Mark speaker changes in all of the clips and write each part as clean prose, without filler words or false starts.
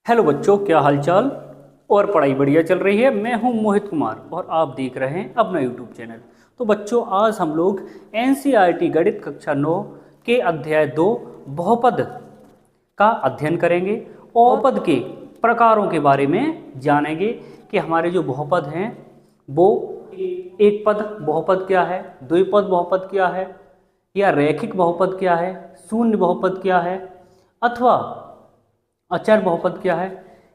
Speaker 1: Hello बच्चों, क्या हालचाल और पढ़ाई बढ़िया चल रही है। मैं हूं मोहित कुमार और आप देख रहे हैं अपना यूट्यूब चैनल। तो बच्चों, आज हम लोग एनसीईआरटी गणित कक्षा 9 के अध्याय 2 बहुपद का अध्ययन करेंगे और बहुपद के प्रकारों के बारे में जानेंगे कि हमारे जो बहुपद हैं वो एक पद बहुपद क्या है, द्विपद बहुपद क्या है, या रैखिक बहुपद क्या है, शून्य बहुपद क्या है, अथवा अचर बहुपद क्या है।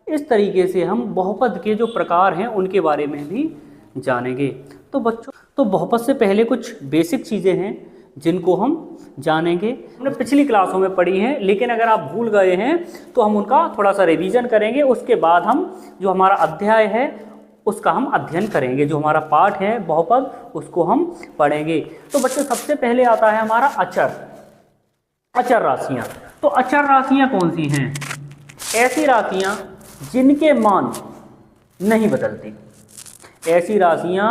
Speaker 1: इस तरीके से हम बहुपद के जो प्रकार हैं उनके बारे में भी जानेंगे। तो बच्चों, तो बहुपद से पहले कुछ बेसिक चीज़ें हैं जिनको हम जानेंगे। हमने पिछली क्लासों में पढ़ी हैं, लेकिन अगर आप भूल गए हैं तो हम उनका थोड़ा सा रिवीजन करेंगे। उसके बाद हम जो हमारा अध्याय है उसका हम अध्ययन करेंगे, जो हमारा पाठ है बहुपद उसको हम पढ़ेंगे। तो बच्चों, सबसे पहले आता है हमारा अचर राशियाँ। तो अचर राशियाँ कौन सी हैं? ऐसी राशियां जिनके मान नहीं बदलते, ऐसी राशियां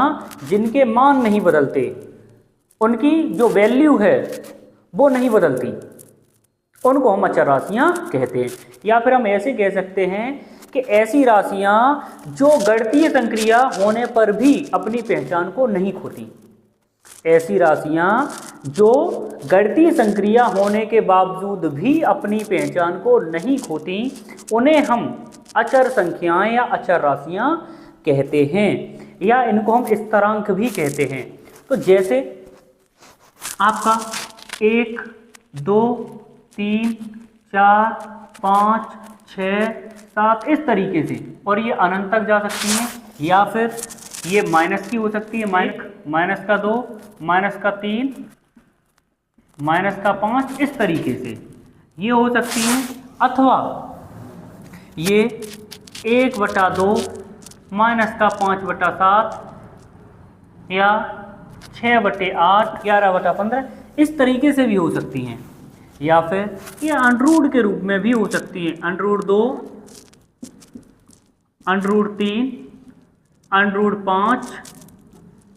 Speaker 1: जिनके मान नहीं बदलते, उनकी जो वैल्यू है वो नहीं बदलती, उनको हम अचर राशियां कहते हैं। या फिर हम ऐसे कह सकते हैं कि ऐसी राशियां जो गणितीय संक्रिया होने पर भी अपनी पहचान को नहीं खोती, ऐसी राशियां जो गणितीय संक्रिया होने के बावजूद भी अपनी पहचान को नहीं खोती, उन्हें हम अचर संख्याएं या अचर राशियां कहते हैं, या इनको हम स्थिरांक भी कहते हैं। तो जैसे आपका 1, 2, 3, 4, 5, 6, 7 इस तरीके से, और ये अनंत तक जा सकती हैं, या फिर ये माइनस की हो सकती है, माइनस का 2, माइनस का 3, माइनस का 5 इस तरीके से ये हो सकती है, अथवा ये 1/2, माइनस का 5/7, या 6/8, 11/15 इस तरीके से भी हो सकती हैं। या फिर ये अंडरूट के रूप में भी हो सकती है, √2, √3, √5,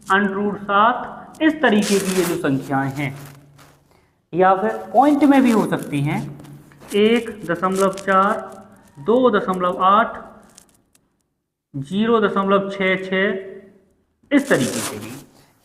Speaker 1: √7 इस तरीके की ये जो संख्याएं हैं। या फिर पॉइंट में भी हो सकती हैं, 1.4, 2.8, 0.66 इस तरीके से भी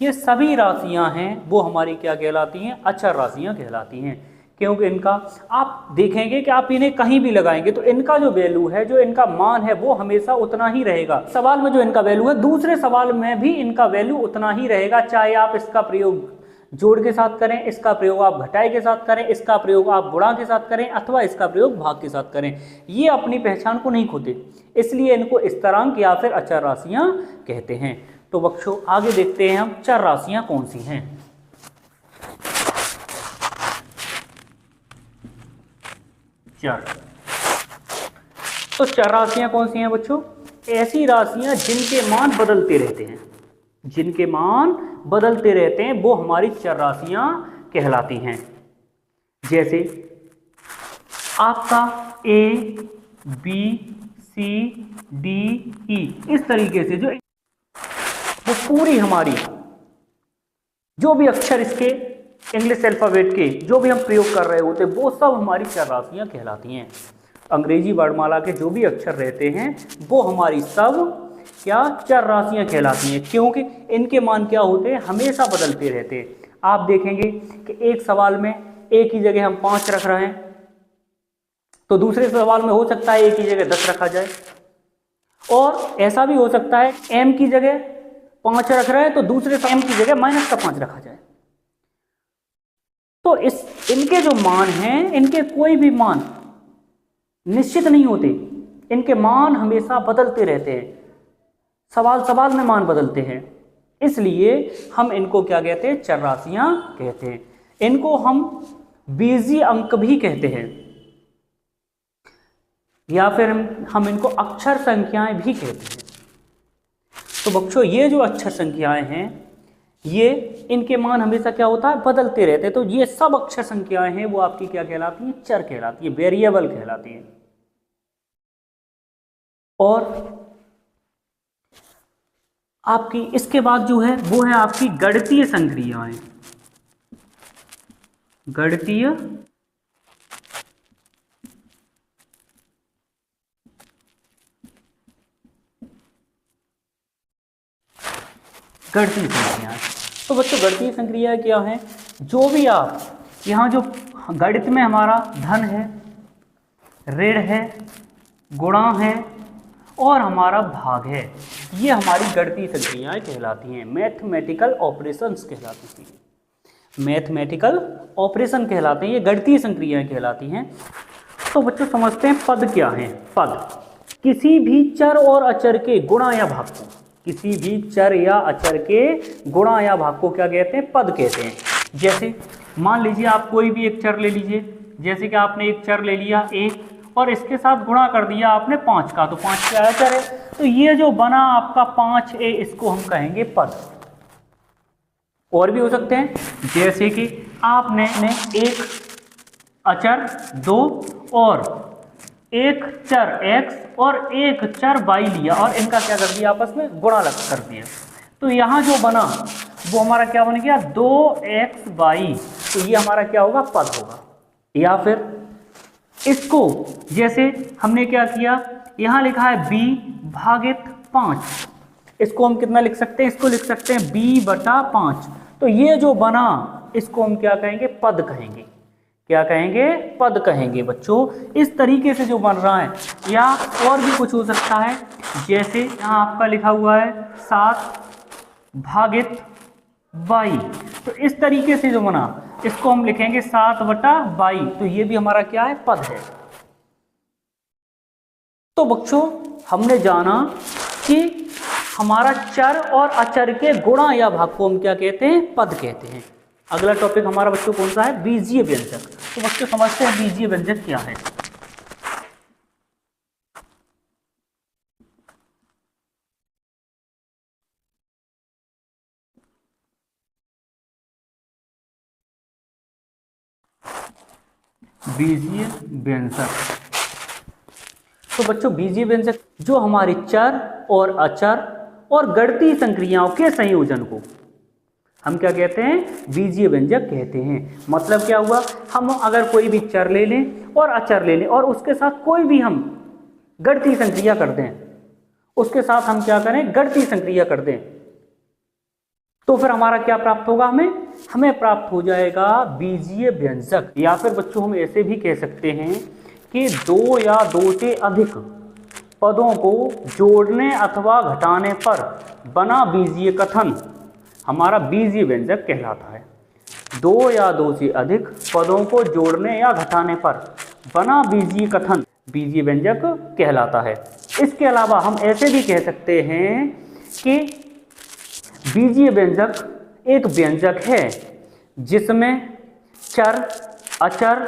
Speaker 1: ये सभी राशियां हैं वो हमारी क्या कहलाती हैं? अचर राशियां कहलाती हैं। क्योंकि इनका आप देखेंगे कि आप इन्हें कहीं भी लगाएंगे तो इनका जो वैल्यू है, जो इनका मान है, वो हमेशा उतना ही रहेगा। सवाल में जो इनका वैल्यू है, दूसरे सवाल में भी इनका वैल्यू उतना ही रहेगा, चाहे आप इसका प्रयोग जोड़ के साथ करें, इसका प्रयोग आप घटाए के साथ करें, इसका प्रयोग आप गुणा के साथ करें, अथवा इसका प्रयोग भाग के साथ करें। ये अपनी पहचान को नहीं खोते, इसलिए इनको स्थिरांक या फिर अचर राशियां कहते हैं। तो बच्चों, आगे देखते हैं हम चर राशियां कौन सी हैं। चर, तो चर राशियां कौन सी हैं बच्चों? ऐसी राशियां जिनके मान बदलते रहते हैं, जिनके मान बदलते रहते हैं वो हमारी चर राशियां कहलाती हैं। जैसे आपका A, B, C, D, E इस तरीके से जो वो पूरी हमारी जो भी अक्षर इसके इंग्लिश अल्फाबेट के जो भी हम प्रयोग कर रहे होते हैं वो सब हमारी चर राशियां कहलाती हैं। अंग्रेजी वर्णमाला के जो भी अक्षर रहते हैं वो हमारी सब क्या चर राशियां कहलाती हैं, क्योंकि इनके मान क्या होते हैं? हमेशा बदलते रहते हैं। आप देखेंगे कि एक सवाल में एक ही जगह हम 5 रख रहे हैं, तो दूसरे सवाल में हो सकता है एक ही जगह 10 रखा जाए, और ऐसा भी हो सकता है m की जगह 5 रख रहे हैं तो दूसरे m की जगह -5 रखा जाए। तो इनके जो मान हैं, इनके कोई भी मान निश्चित नहीं होते, इनके मान हमेशा बदलते रहते हैं, सवाल में मान बदलते हैं, इसलिए हम इनको क्या कहते हैं? चर राशियां कहते हैं। इनको हम बीजीय अंक भी कहते हैं, या फिर हम इनको अक्षर संख्याएं भी कहते हैं। तो बच्चों, ये जो अक्षर संख्याएं हैं, ये इनके मान हमेशा क्या होता है? बदलते रहते हैं। तो ये सब अक्षर संख्याएं हैं वो आपकी क्या कहलाती हैं? चर कहलाती है, वेरिएबल कहलाती है। और आपकी इसके बाद जो है वो है आपकी गणितीय संक्रियाएं। गणितीय गणितीय संक्रियाएं। तो बच्चों गणितीय संक्रियाएं क्या हैं? जो भी आप यहाँ जो गणित में हमारा धन है, ऋण है, गुणा है और हमारा भाग है, ये हमारी गणितीय संक्रियाएं कहलाती हैं, मैथमेटिकल ऑपरेशंस कहलाती हैं, मैथमेटिकल ऑपरेशन कहलाते हैं, ये गणितीय संक्रियाएं कहलाती हैं। तो बच्चों समझते हैं पद क्या हैं। पद किसी भी चर और अचर के गुणा या भाग को, किसी भी चर या अचर के गुणा या भाग को क्या कहते हैं? पद कहते हैं। जैसे मान लीजिए आप कोई भी एक चर ले लीजिए, जैसे कि आपने एक चर ले लिया a और इसके साथ गुणा कर दिया आपने 5 का, तो 5 क्या चर है, तो ये जो बना आपका 5a, इसको हम कहेंगे पद। और भी हो सकते हैं, जैसे कि आपने एक अचर 2 और एक चर x और एक चर y लिया और इनका क्या कर दिया? आपस में गुणा कर दिया, तो यहाँ जो बना वो हमारा क्या बन गया? 2xy। तो ये हमारा क्या होगा? पद होगा। या फिर इसको जैसे हमने क्या किया, यहाँ लिखा है b भागित 5, इसको हम कितना लिख सकते हैं? इसको लिख सकते हैं b/5। तो ये जो बना इसको हम क्या कहेंगे? पद कहेंगे। क्या कहेंगे? पद कहेंगे बच्चों। इस तरीके से जो बन रहा है, या और भी कुछ हो सकता है, जैसे यहाँ आपका लिखा हुआ है 7 भागित y, तो इस तरीके से जो बना इसको हम लिखेंगे 7/y। तो ये भी हमारा क्या है? पद है। तो बच्चों हमने जाना कि हमारा चर और अचर के गुणा या भाग को हम क्या कहते हैं? पद कहते हैं। अगला टॉपिक हमारा बच्चों कौन सा है? बीजीय व्यंजक। तो बच्चों समझते हैं बीजीय व्यंजक क्या है। बीजीय व्यंजक, तो बच्चों बीजीय व्यंजक जो हमारे चर और अचर और गणितीय संक्रियाओं के संयोजन को हम क्या कहते हैं? बीजीय व्यंजक कहते हैं। मतलब क्या हुआ, हम अगर कोई भी चर ले लें और अचर ले लें और उसके साथ कोई भी हम गणितीय संक्रिया कर दें, उसके साथ हम क्या करें? गणितीय संक्रिया कर दें, तो फिर हमारा क्या प्राप्त होगा? हमें प्राप्त हो जाएगा बीजीय व्यंजक। या फिर बच्चों हम ऐसे भी कह सकते हैं कि 2 या 2 से अधिक पदों को जोड़ने अथवा घटाने पर बना बीजीय कथन हमारा बीजीय व्यंजक कहलाता है। 2 या 2 से अधिक पदों को जोड़ने या घटाने पर बना बीजीय कथन बीजीय व्यंजक कहलाता है। इसके अलावा हम ऐसे भी कह सकते हैं कि बीजीय व्यंजक एक व्यंजक है जिसमें चर, अचर,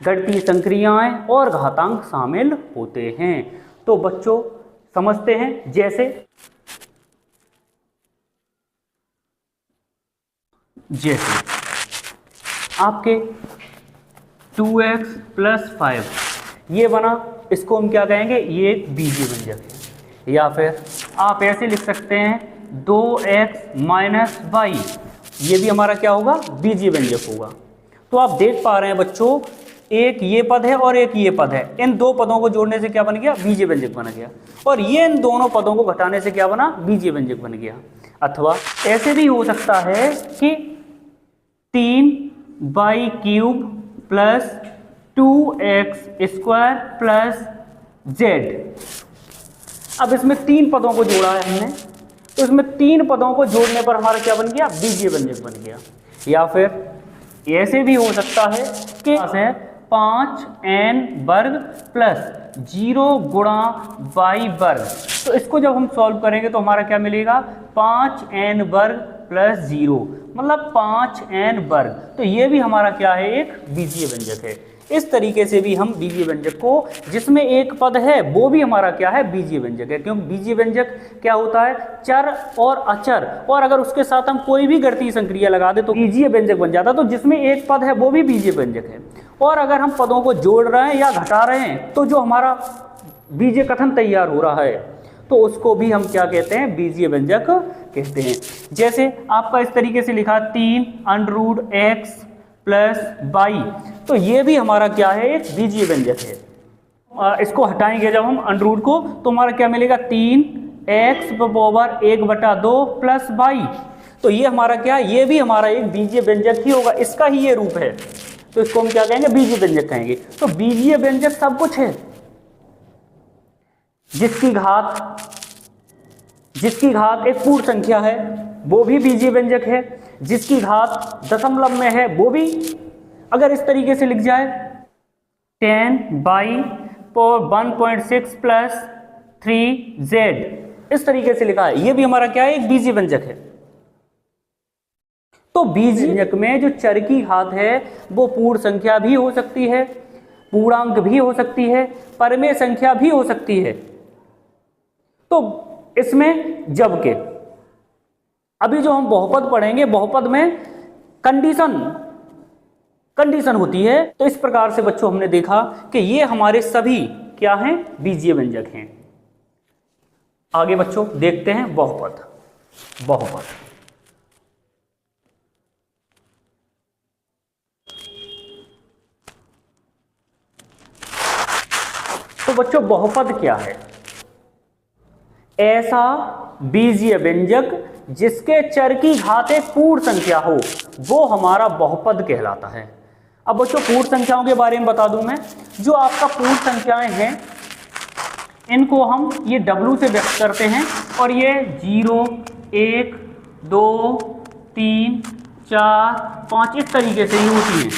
Speaker 1: गणितीय संक्रियाएं और घातांक शामिल होते हैं। तो बच्चों समझते हैं, जैसे आपके 2x + 5 ये बना, इसको हम क्या कहेंगे? ये एक बीजीय व्यंजक है। या फिर आप ऐसे लिख सकते हैं 2x - y, ये भी हमारा क्या होगा? बीजीय व्यंजक होगा। तो आप देख पा रहे हैं बच्चों, एक ये पद है और एक ये पद है, इन दो पदों को जोड़ने से क्या बन गया? बीजीय व्यंजक बन गया। और ये इन दोनों पदों को घटाने से क्या बना? बीजीय व्यंजक बन गया। अथवा ऐसे भी हो सकता है कि 3y³ + 2x² + z। अब इसमें 3 पदों को जोड़ा है हमने, तो इसमें 3 पदों को जोड़ने पर हमारा क्या बन गया? बीजीय व्यंजक बन गया। या फिर ऐसे भी हो सकता है कि 5n² + 0 × y²। तो इसको जब हम सॉल्व करेंगे तो हमारा क्या मिलेगा? 5n² + 0, मतलब 5n²। तो ये भी हमारा क्या है? एक बीजीय व्यंजक है। इस तरीके से भी हम बीजीय व्यंजक को, जिसमें एक पद है, वो भी हमारा क्या है? बीजीय व्यंजक है। क्योंकि बीजीय व्यंजक क्या होता है? चर और अचर, और अगर उसके साथ हम कोई भी गणितीय संक्रिया लगा दे तो बीजीय व्यंजक बन जाता है। तो जिसमें एक पद है वो भी बीजीय व्यंजक है। और अगर हम पदों को जोड़ रहे हैं या घटा रहे हैं तो जो हमारा बीजीय कथन तैयार हो रहा है तो उसको भी हम क्या कहते हैं? बीजीय व्यंजक कहते हैं। जैसे आपका इस तरीके से लिखा 3√x + y, तो ये भी हमारा क्या है? एक बीजीय व्यंजक है। इसको हटाएंगे जब हम अंडर रूट को, तो हमारा क्या मिलेगा? 3 एक्स पावर 1/2 प्लस वाई। तो ये हमारा क्या है, ये भी हमारा एक बीजीय व्यंजक ही होगा, इसका ही ये रूप है, तो इसको हम क्या कहेंगे, बीजीय व्यंजक कहेंगे। तो बीजीय व्यंजक सब कुछ है, जिसकी घात एक पूर्ण संख्या है वो भी बीजीय व्यंजक है, जिसकी घात दशमलव में है वो भी। अगर इस तरीके से लिख जाए 10/1.6 प्लस 3z, इस तरीके से लिखा है, ये भी हमारा क्या है, एक बीजीय व्यंजक है। तो बीजीय व्यंजक में जो चर की घात है वो पूर्ण संख्या भी हो सकती है, पूर्णांक भी हो सकती है, परमेय संख्या भी हो सकती है। तो इसमें जबकि अभी जो हम बहुपद पढ़ेंगे, बहुपद में कंडीशन होती है। तो इस प्रकार से बच्चों हमने देखा कि ये हमारे सभी क्या हैं, बीजीय व्यंजक हैं। आगे बच्चों देखते हैं बहुपद। तो बच्चों बहुपद क्या है, ऐसा बीजीय व्यंजक जिसके चर की घात एक पूर्ण संख्या हो, वो हमारा बहुपद कहलाता है। अब बच्चों पूर्ण संख्याओं के बारे में बता दूं मैं, जो आपका पूर्ण संख्याएं हैं इनको हम ये W से व्यक्त करते हैं, और ये 0, 1, 2, 3, 4, 5 इस तरीके से ही होती हैं।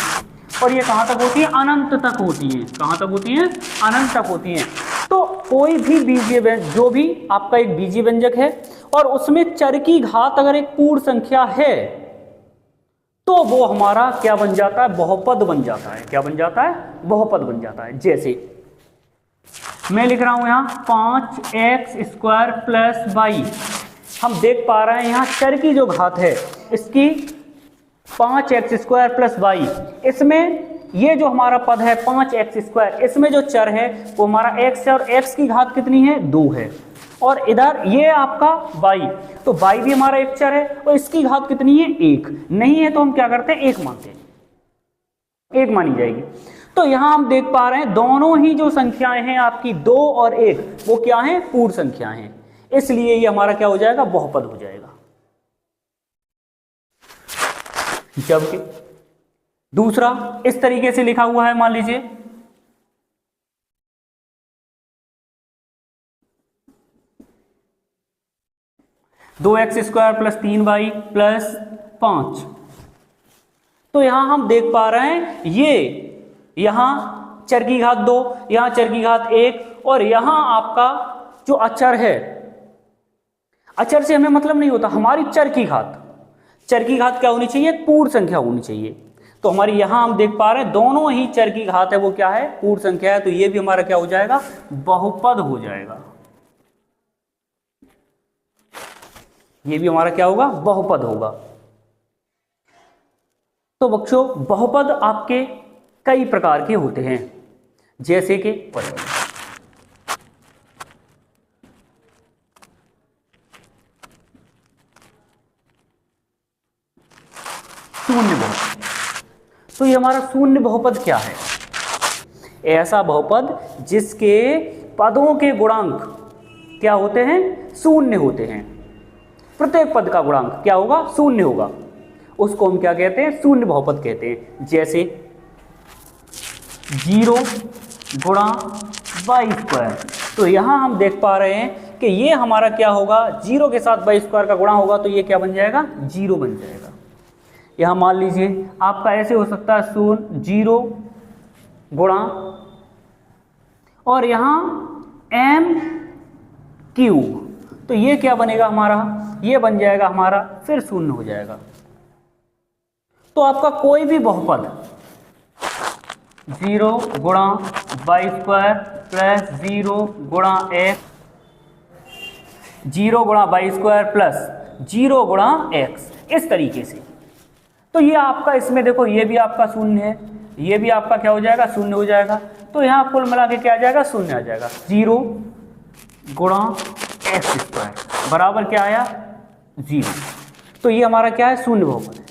Speaker 1: और ये कहाँ तक होती है, अनंत तक होती हैं। कहाँ तक होती हैं, अनंत तक होती हैं। तो कोई भी बीजीय व्यंजक, जो भी आपका एक बीजीय व्यंजक है और उसमें चर की घात अगर एक पूर्ण संख्या है, तो वो हमारा क्या बन जाता है, बहुपद बन जाता है। क्या बन जाता है, बहुपद बन जाता है। जैसे मैं लिख रहा हूं यहां 5x² प्लस वाई। हम देख पा रहे हैं यहां चर की जो घात है इसकी 5x² प्लस वाई, इसमें ये जो हमारा पद है 5x², इसमें जो चर है वो हमारा x है, और x की घात कितनी है, 2 है। और इधर ये आपका y, तो y भी हमारा एक चर है, और इसकी घात कितनी है, 1 नहीं है, तो हम क्या करते हैं, 1 मानते हैं, 1 मानी जाएगी। तो यहां हम देख पा रहे हैं दोनों ही जो संख्याएं हैं आपकी 2 और 1, वो क्या है, पूर्ण संख्याएं हैं, इसलिए ये हमारा क्या हो जाएगा, बहुपद हो जाएगा। जबकि दूसरा इस तरीके से लिखा हुआ है, मान लीजिए 2x² प्लस 3y प्लस 5। तो यहां हम देख पा रहे हैं ये यहां चर की घात 2, यहां चर की घात 1, और यहां आपका जो अचर है, अचर से हमें मतलब नहीं होता, हमारी चर की घात क्या होनी चाहिए, पूर्ण संख्या होनी चाहिए। तो हमारी यहां हम देख पा रहे हैं दोनों ही चर की घात है वो क्या है, पूर्ण संख्या है, तो ये भी हमारा क्या हो जाएगा, बहुपद हो जाएगा। ये भी हमारा क्या होगा, बहुपद होगा। तो बच्चों बहुपद आपके कई प्रकार के होते हैं, जैसे कि शून्य बहुपद। तो ये हमारा शून्य बहुपद क्या है, ऐसा बहुपद जिसके पदों के गुणांक क्या होते हैं, शून्य होते हैं। प्रत्येक पद का गुणांक क्या होगा, शून्य होगा, उसको हम क्या कहते हैं, शून्य बहुपद कहते हैं। जैसे 0 गुणा y², तो यहां हम देख पा रहे हैं कि ये हमारा क्या होगा, 0 के साथ y² का गुणा होगा, तो ये क्या बन जाएगा, 0 बन जाएगा। यहां मान लीजिए आपका ऐसे हो सकता है 0 गुणा, और यहां m³, तो ये क्या बनेगा हमारा, ये बन जाएगा हमारा फिर 0 हो जाएगा। तो आपका कोई भी बहुपद 0 गुणा y² प्लस 0 गुणा x, 0 गुणा y² प्लस 0 गुणा x, इस तरीके से। तो ये आपका इसमें देखो, ये भी आपका 0 है, ये भी आपका क्या हो जाएगा, 0 हो जाएगा। तो यहाँ कुल मिला के क्या आ जाएगा, 0 आ जाएगा। 0 गुणा x² बराबर क्या आया, 0। तो ये हमारा क्या है, शून्य बहुपद है।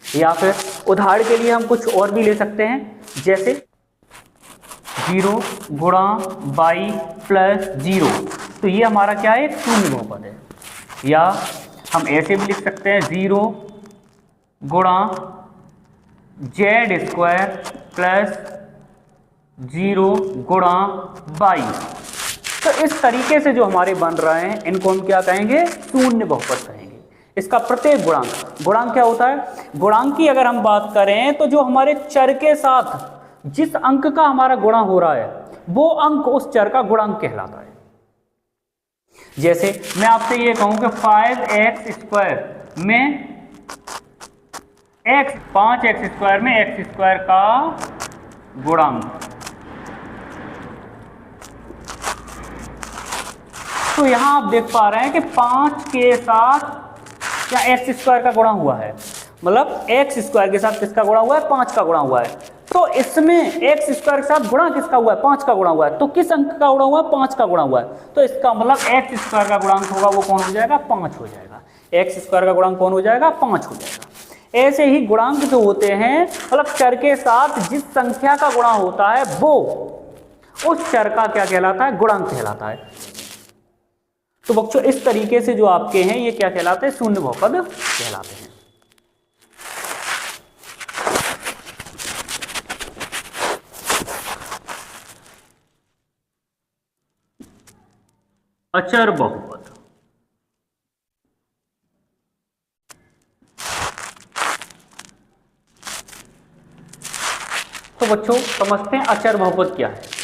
Speaker 1: या फिर उदाहरण के लिए हम कुछ और भी ले सकते हैं, जैसे 0 गुणा y प्लस 0, तो ये हमारा क्या है, एक शून्य बहुपद है। या हम ऐसे भी लिख सकते हैं 0 गुणा जेड स्क्वायर प्लस 0 गुणा वाई। तो इस तरीके से जो हमारे बन रहे हैं इनको हम क्या कहेंगे, शून्य बहुपद कहेंगे। इसका प्रत्येक गुणांक क्या होता है, गुणांक की अगर हम बात करें तो जो हमारे चर के साथ जिस अंक का हमारा गुणा हो रहा है वो अंक उस चर का गुणांक कहलाता है। जैसे मैं आपसे ये कहूं कि 5x स्क्वायर में x 5x स्क्वायर में x स्क्वायर का गुणांक, तो यहां आप देख पा रहे हैं कि 5 के साथ क्या x स्क्वायर का गुणा हुआ है, मतलब x स्क्वायर के साथ किसका गुणा हुआ है, 5 का गुणा हुआ है। तो इसमें x स्क्वायर के साथ गुणा किसका हुआ है, 5 का गुणा हुआ है। तो किस अंक का गुणा हुआ है, 5 का गुणा हुआ है। तो इसका मतलब x स्क्वायर का गुणांक होगा वो कौन हो जाएगा, 5 हो जाएगा। x स्क्वायर का गुणांक कौन हो जाएगा, 5 हो जाएगा। ऐसे ही गुणांक जो होते हैं मतलब चर के साथ जिस संख्या का गुणा होता है वो उस चर का क्या कहलाता है, गुणांक कहलाता है। तो बच्चों इस तरीके से जो आपके हैं ये क्या कहलाते हैं, शून्य बहुपद कहलाते हैं। अचर बहुपद, तो बच्चों समझते हैं अचर बहुपद क्या है।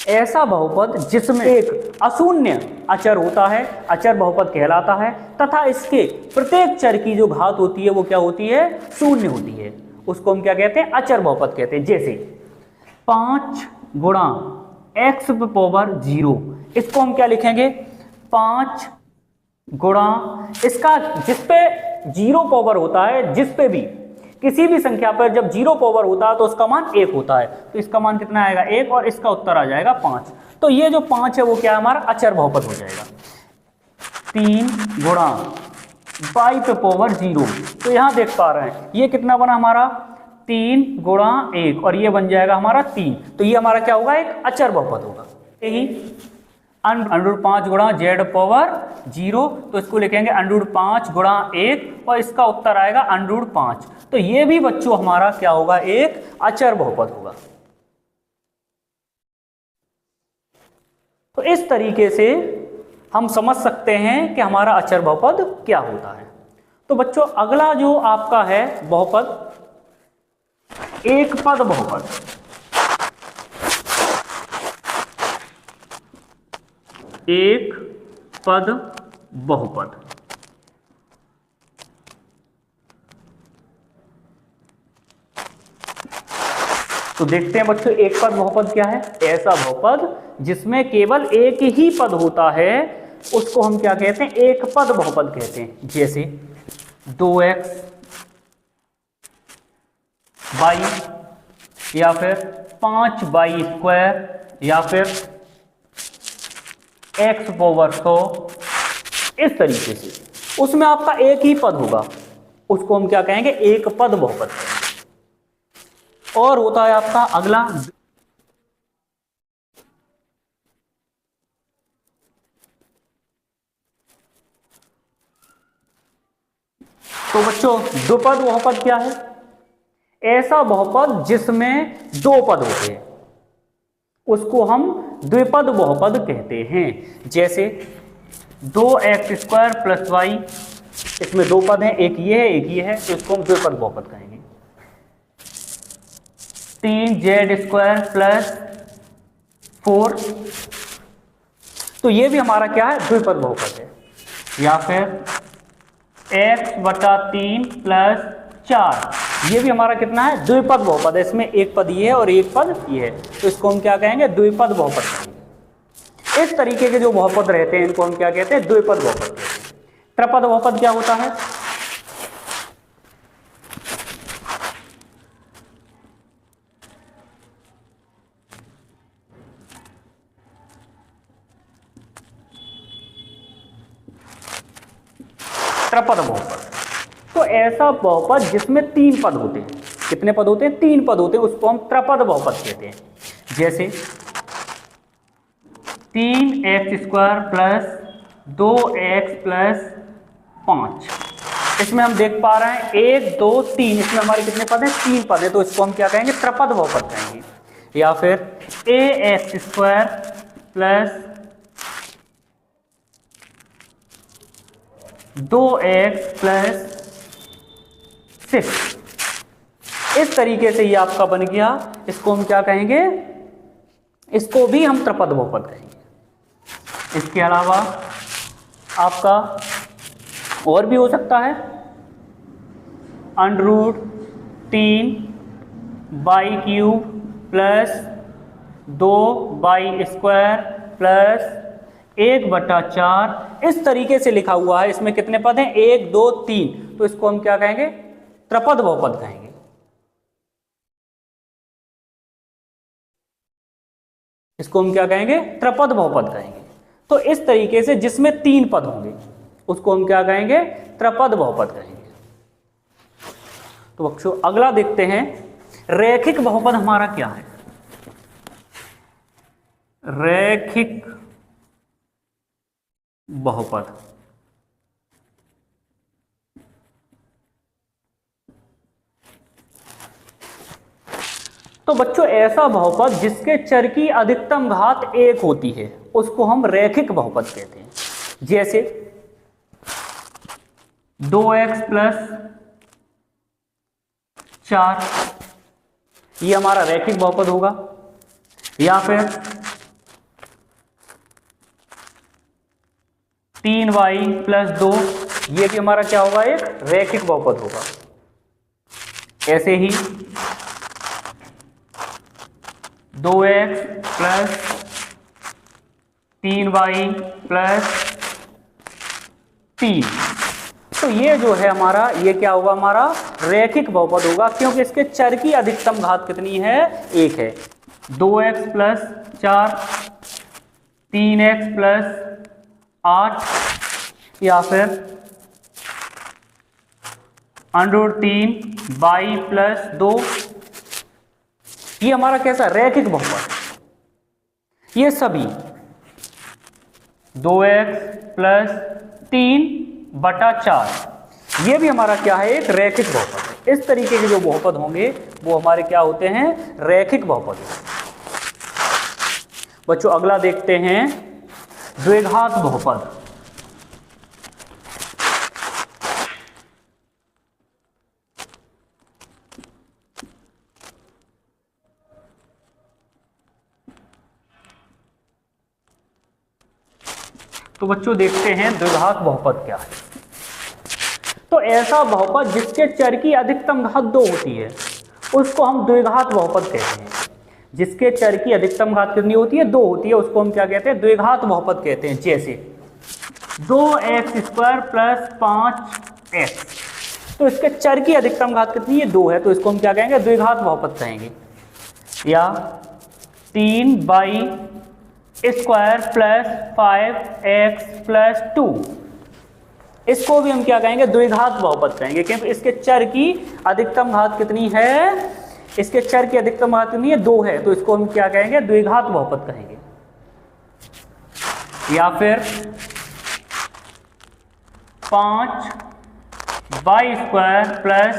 Speaker 1: ऐसा बहुपद जिसमें एक अशून्य अचर होता है अचर बहुपद कहलाता है, तथा इसके प्रत्येक चर की जो घात होती है वो क्या होती है, शून्य होती है। उसको हम क्या कहते हैं, अचर बहुपद कहते हैं। जैसे 5 गुणा x पावर 0, इसको हम क्या लिखेंगे, 5 गुणा इसका जिसपे 0 पावर होता है, जिसपे भी किसी भी संख्या पर जब 0 पावर होता है तो उसका मान 1 होता है। तो इसका मान कितना आएगा, 1, और इसका उत्तर आ जाएगा 5। तो ये जो 5 है वो क्या हमारा अचर बहुपद हो जाएगा। 3 गुणा y पे पावर 0, तो यहां देख पा रहे हैं ये कितना बना हमारा, 3 गुणा 1, और ये बन जाएगा हमारा 3। तो ये हमारा क्या होगा, एक अचर बहुपद होगा। यही √5 गुणा जेड पावर 0, तो इसको लिखेंगे √5 गुणा 1, और इसका उत्तर आएगा √5। तो ये भी बच्चों हमारा क्या होगा, एक अचर बहुपद होगा। तो इस तरीके से हम समझ सकते हैं कि हमारा अचर बहुपद क्या होता है। तो बच्चों अगला जो आपका है बहुपद, एक पद बहुपद। एक पद बहुपद, तो देखते हैं बच्चों एक पद बहुपद क्या है। ऐसा बहुपद जिसमें केवल एक ही पद होता है उसको हम क्या कहते हैं, एक पद बहुपद कहते हैं। जैसे 2x y, या फिर 5y स्क्वायर, या फिर x पावर 100, इस तरीके से उसमें आपका एक ही पद होगा, उसको हम क्या कहेंगे, एक पद बहुपद कहेंगे। और होता है आपका अगला तो बच्चों द्विपद बहुपद क्या है, ऐसा बहुपद जिसमें 2 पद होते हैं उसको हम द्विपद बहुपद कहते हैं। जैसे 2x स्क्वायर प्लस y, इसमें 2 पद हैं, एक ये है एक ये है, तो इसको हम द्विपद बहुपद कहेंगे। 3z स्क्वायर प्लस 4, तो ये भी हमारा क्या है, द्विपद बहुपद है। या फिर x/3 प्लस 4, ये भी हमारा कितना है, द्विपद बहुपद है। इसमें एक पद ये है और एक पद ये है, तो इसको हम क्या कहेंगे, द्विपद बहुपद कहेंगे। इस तरीके के जो बहुपद रहते हैं इनको हम क्या कहते हैं, द्विपद बहुपद कहते हैं। त्रिपद बहुपद क्या होता है, त्रिपद बहुपद, तो ऐसा बहुपद जिसमें 3 पद होते हैं। कितने पद होते हैं, 3 पद होते हैं, उसको हम त्रिपद बहुपद कहते हैं। जैसे 3x² प्लस 2x प्लस 5। इसमें हम देख पा रहे हैं 1 2 3, इसमें हमारे कितने पद हैं? 3 पद है, तो इसको हम क्या कहेंगे? त्रिपद बहुपद कहेंगे। या फिर ax² प्लस 2x प्लस 6। इस तरीके से ये आपका बन गया। इसको हम क्या कहेंगे? इसको भी हम त्रिपद बहुपद कहेंगे। इसके अलावा आपका और भी हो सकता है, √3/³ प्लस 2y² प्लस 1/4। इस तरीके से लिखा हुआ है। इसमें कितने पद हैं? 1 2 3, तो इसको हम क्या कहेंगे? त्रिपद बहुपद कहेंगे। इसको हम क्या कहेंगे? त्रिपद बहुपद कहेंगे। तो इस तरीके से जिसमें 3 पद होंगे उसको हम क्या कहेंगे? त्रिपद बहुपद कहेंगे। तो बच्चों अगला देखते हैं, रैखिक बहुपद हमारा क्या है? रैखिक बहुपद तो बच्चों ऐसा बहुपद जिसके चर की अधिकतम घात 1 होती है उसको हम रैखिक बहुपद कहते हैं। जैसे 2x प्लस 4, ये हमारा रैखिक बहुपद होगा। या फिर 3y प्लस 2, ये भी हमारा क्या होगा? एक रैखिक बहुपद होगा। ऐसे ही 2x प्लस 3y प्लस 3, तो ये जो है हमारा, ये क्या होगा? हमारा रैखिक बहुपद होगा, क्योंकि इसके चर की अधिकतम घात कितनी है? 1 है। 2x प्लस 4, 3x प्लस 8, या फिर √3y प्लस 2, ये हमारा कैसा? रैखिक बहुपद। ये सभी 2x प्लस 3/4, ये भी हमारा क्या है? एक रैखिक बहुपद। इस तरीके के जो बहुपद होंगे वो हमारे क्या होते हैं? रैखिक बहुपद। बच्चों अगला देखते हैं, द्विघात बहुपद। तो बच्चों देखते हैं द्विघात बहुपद क्या है। तो ऐसा बहुपद जिसके चर की अधिकतम घात 2 होती है उसको हम द्विघात बहुपद कहते हैं। जिसके चर की अधिकतम घात कितनी होती है? 2 होती है, उसको हम क्या कहते हैं? द्विघात बहुपद कहते हैं। जैसे 2x² प्लस 5x, तो इसके चर की अधिकतम घात कितनी है? 2 है, तो इसको हम क्या कहेंगे? द्विघात बहुपद कहेंगे। या 3y² प्लस 5x प्लस 2, इसको भी हम क्या कहेंगे? द्विघात बहुपद कहेंगे, क्योंकि इसके चर की अधिकतम घात कितनी है? इसके चर की अधिकतम घात कितनी है? 2 है, तो इसको हम क्या कहेंगे? द्विघात बहुपद कहेंगे। या फिर 5y² प्लस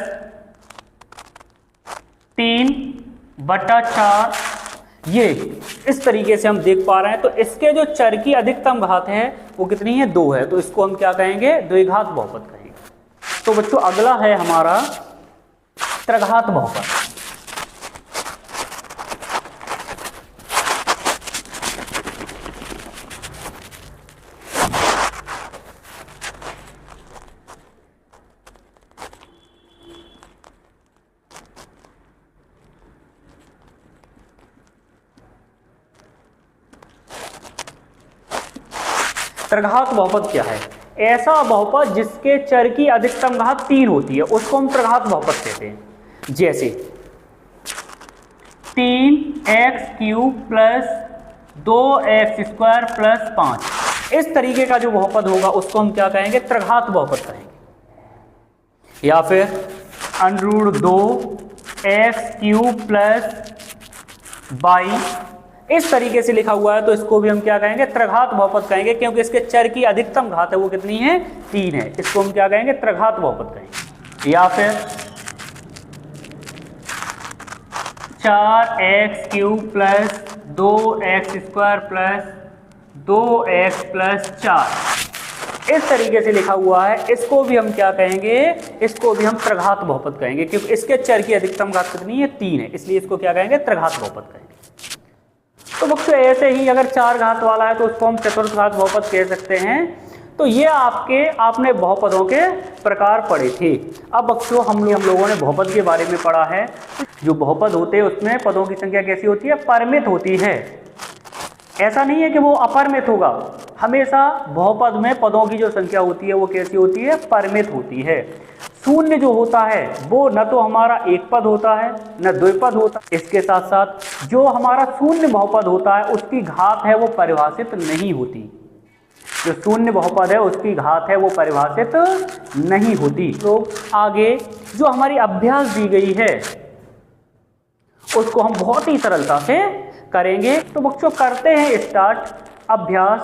Speaker 1: 3/4, ये इस तरीके से हम देख पा रहे हैं। तो इसके जो चर की अधिकतम घात है वो कितनी है? 2 है, तो इसको हम क्या कहेंगे? द्विघात बहुपद कहेंगे। तो बच्चों अगला है हमारा त्रिघात बहुपद। त्रिघात बहुपद क्या है? ऐसा बहुपद जिसके चर की अधिकतम घात 3 होती है उसको हम त्रिघात बहुपद कहते हैं। जैसे 3x³ प्लस 2x² प्लस 5, इस तरीके का जो बहुपद होगा उसको हम क्या कहेंगे? त्रिघात बहुपद कहेंगे। या फिर √2x³ प्लस y, इस तरीके से लिखा हुआ है तो इसको भी हम क्या कहेंगे, त्रिघात बहुपद कहेंगे, क्योंकि इसके चर की अधिकतम घात है वो कितनी है, 3 है। इसको हम क्या कहेंगे, त्रिघात बहुपद कहेंगे। या फिर 4x³ plus 2x² plus 2x plus 4, इस तरीके से लिखा हुआ है, इसको भी हम क्या कहेंगे, इसको भी हम त्रिघात बहुपद कहेंगे, क्योंकि इसके चर की अधिकतम घात कितनी है, 3 है, इसलिए इसको क्या कहेंगे, त्रिघात बहुपद कहेंगे। तो बच्चों ऐसे ही अगर 4 घात वाला है तो उसको हम चतुर्थघात बहुपद कह सकते हैं। तो ये आपने बहुपदों के प्रकार पढ़े थे। अब बच्चों हम लोगों ने बहुपद के बारे में पढ़ा है। जो बहुपद होते हैं उसमें पदों की संख्या कैसी होती है, परिमित होती है। ऐसा नहीं है कि वो अपरिमित होगा, हमेशा बहुपद में पदों की जो संख्या होती है वो कैसी होती है, परिमित होती है। शून्य जो होता है वो न तो हमारा एक पद होता है न द्विपद होता है। इसके साथ साथ जो हमारा शून्य बहुपद होता है उसकी घात है वो परिभाषित नहीं होती। जो शून्य बहुपद है उसकी घात है वो परिभाषित नहीं होती। तो आगे जो हमारी अभ्यास दी गई है उसको हम बहुत ही सरलता से करेंगे। तो बच्चों करते हैं स्टार्ट। अभ्यास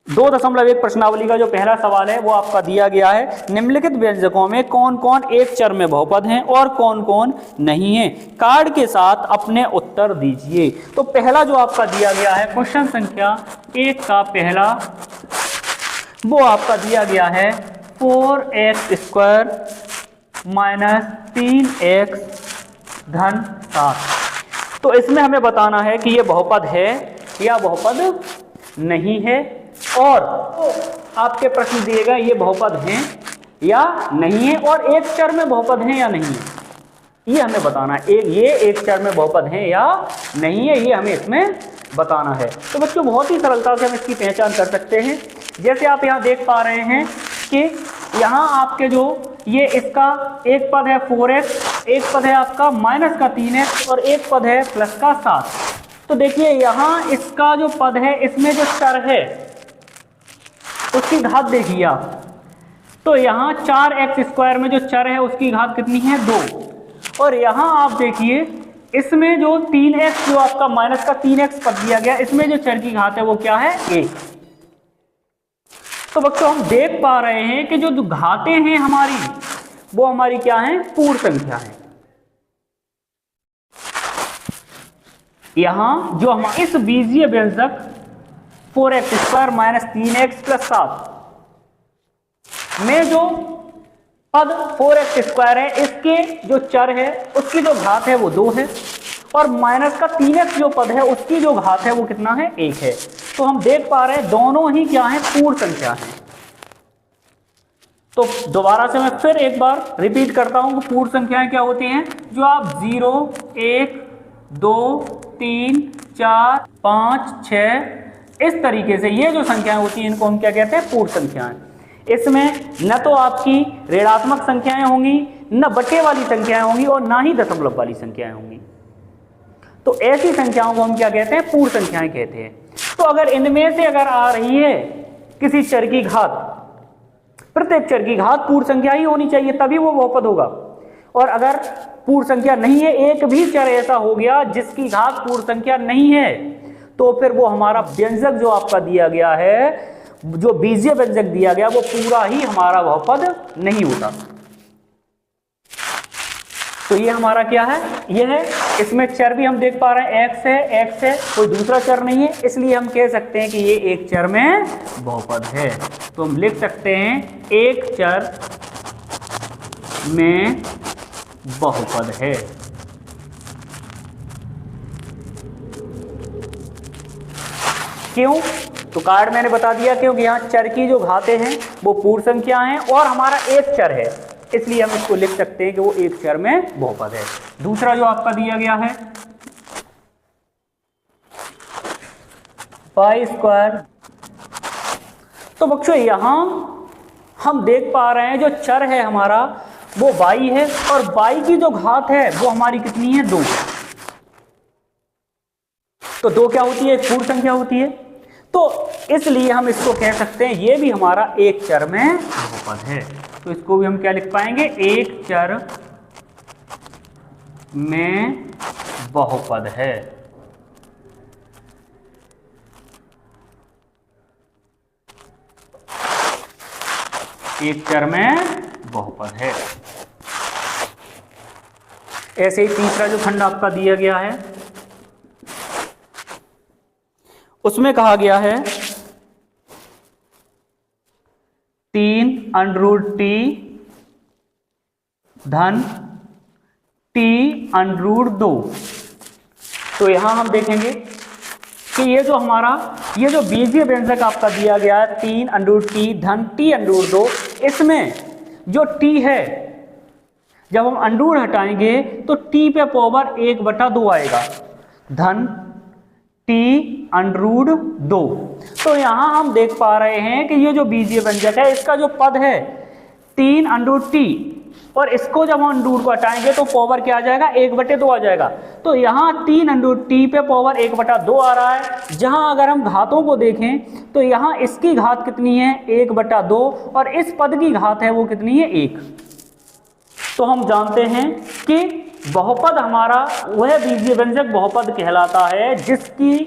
Speaker 1: 2.1 प्रश्नावली का जो पहला सवाल है वो आपका दिया गया है, निम्नलिखित व्यंजकों में कौन कौन एक चर में बहुपद हैं और कौन कौन नहीं है। कार्ड के साथ अपने उत्तर दीजिए। तो पहला जो आपका दिया गया है क्वेश्चन संख्या 1 का पहला, वो आपका दिया गया है 4x² माइनस 3x धन 7। तो इसमें हमें बताना है कि ये बहुपद है या बहुपद नहीं है, और आपके प्रश्न दिए गए ये बहुपद हैं या नहीं है, और एक चर में बहुपद हैं या नहीं है, ये हमें बताना है। ये एक चर में बहुपद हैं या नहीं है, ये हमें इसमें बताना है। तो बच्चों बहुत ही सरलता से हम इसकी पहचान कर सकते हैं। जैसे आप यहाँ देख पा रहे हैं कि यहाँ आपके जो ये इसका एक पद है 4x, एक पद है आपका माइनस का 3x और एक पद है प्लस का 7। तो देखिए यहाँ इसका जो पद है इसमें जो चर है उसकी घात देखिए आप, तो यहाँ 4x² में जो चर है उसकी घात कितनी है, 2। और यहाँ आप देखिए इसमें जो 3x जो आपका माइनस का 3x पद दिया गया, इसमें जो चर की घात है वो क्या है, 1। तो बच्चों हम देख पा रहे हैं कि जो घातें हैं हमारी वो हमारी क्या है, पूर्ण संख्या है। यहां जो हम इस बीजीय व्यंजक 4x² माइनस 3x प्लस 7 में जो पद 4x² है इसके जो चर है उसकी जो घात है वो 2 है, और माइनस का 3x जो पद है उसकी जो घात है वो कितना है, 1 है। तो हम देख पा रहे हैं दोनों ही क्या है, पूर्ण संख्या है। तो दोबारा से मैं फिर एक बार रिपीट करता हूं कि पूर्ण संख्याएं क्या होती हैं, जो आप 0, 1, 2, 3, 4, 5, 6 इस तरीके से ये जो संख्याएं होती हैं इनको हम क्या कहते हैं, पूर्ण संख्याएं। इसमें न तो आपकी ऋणात्मक संख्याएं होंगी, न बटे वाली संख्याएं होंगी, और ना ही दशमलव वाली संख्याएं होंगी। तो ऐसी संख्याओं को हम क्या कहते हैं, पूर्ण संख्याएं कहते हैं। तो अगर इनमें से अगर आ रही है किसी चर की घात, प्रत्येक चर की घात पूर्ण संख्या ही होनी चाहिए तभी वो बहुपद होगा। और अगर पूर्ण संख्या नहीं है, एक भी चर ऐसा हो गया जिसकी घात पूर्ण संख्या नहीं है, तो फिर वो हमारा व्यंजक जो आपका दिया गया है, जो बीजीय व्यंजक दिया गया, वो पूरा ही हमारा बहुपद नहीं होता। तो ये हमारा क्या है, ये है। इसमें चर भी हम देख पा रहे हैं x है, कोई दूसरा चर नहीं है, इसलिए हम कह सकते हैं कि ये एक चर में बहुपद है। तो हम लिख सकते हैं एक चर में बहुपद है। क्यों? तो कार्ड मैंने बता दिया, क्योंकि यहाँ चर की जो घातें हैं वो पूर्ण संख्या हैं और हमारा एक चर है, इसलिए हम इसको लिख सकते हैं कि वो एक चर में बहुपद है। दूसरा जो आपका दिया गया है y²। तो बच्चों यहां हम देख पा रहे हैं जो चर है हमारा वो y है, और y की जो घात है वो हमारी कितनी है, 2। तो 2 क्या होती है, एक पूर्ण संख्या होती है। तो इसलिए हम इसको कह सकते हैं ये भी हमारा एक चर में बहुपद है। तो इसको भी हम क्या लिख पाएंगे, एक चर में बहुपद है। एक चर में बहुपद है। ऐसे ही तीसरा जो खंड आपका दिया गया है उसमें कहा गया है 3√t धन t√2। तो यहां हम देखेंगे कि ये जो बीजीय व्यंजक आपका दिया गया है 3√t धन t√2, इसमें जो t है जब हम अंडूर हटाएंगे तो t पे पावर 1/2 आएगा धन t√2। तो यहां हम देख पा रहे हैं कि ये जो बीजीय व्यंजक है इसका जो पद है 3√t, और इसको जब हम अंडूर को हटाएंगे तो पावर क्या आ जाएगा 1/2 आ जाएगा। तो यहाँ 3√t पे पावर 1/2 आ रहा है। जहाँ अगर हम घातों को देखें तो यहाँ इसकी घात कितनी है 1/2 और इस पद की घात है वो कितनी है 1। तो हम जानते हैं कि बहुपद हमारा वह बीजीय व्यंजक बहुपद कहलाता है जिसकी